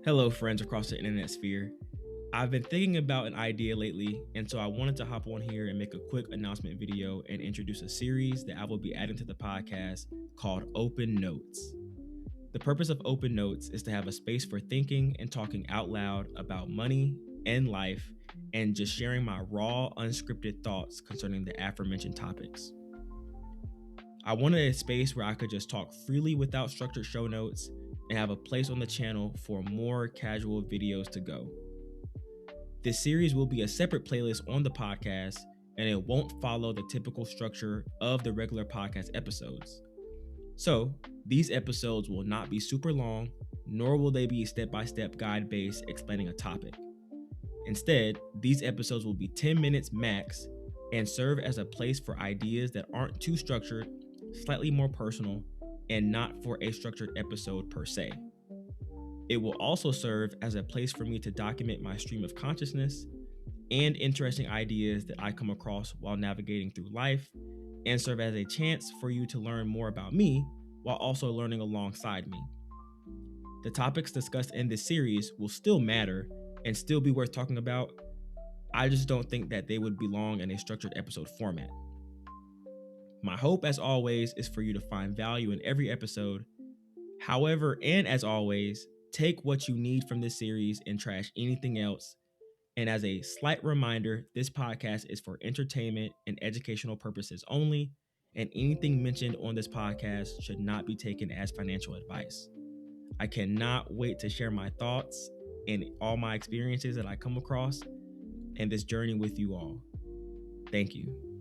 Hello, friends across the internet sphere. I've been thinking about an idea lately, and so I wanted to hop on here and make a quick announcement video and introduce a series that I will be adding to the podcast called Open Notes. The purpose of Open Notes is to have a space for thinking and talking out loud about money and life, and just sharing my raw, unscripted thoughts concerning the aforementioned topics. I wanted a space where I could just talk freely without structured show notes and have a place on the channel for more casual videos to go. This series will be a separate playlist on the podcast, and it won't follow the typical structure of the regular podcast episodes. So, these episodes will not be super long, nor will they be step-by-step guide-based explaining a topic. Instead, these episodes will be 10 minutes max and serve as a place for ideas that aren't too structured, slightly more personal, and not for a structured episode per se. It will also serve as a place for me to document my stream of consciousness and interesting ideas that I come across while navigating through life, and serve as a chance for you to learn more about me while also learning alongside me. The topics discussed in this series will still matter and still be worth talking about. I just don't think that they would belong in a structured episode format. My hope, as always, is for you to find value in every episode. However, and as always, take what you need from this series and trash anything else. And as a slight reminder, this podcast is for entertainment and educational purposes only, and anything mentioned on this podcast should not be taken as financial advice. I cannot wait to share my thoughts and all my experiences that I come across and this journey with you all. Thank you.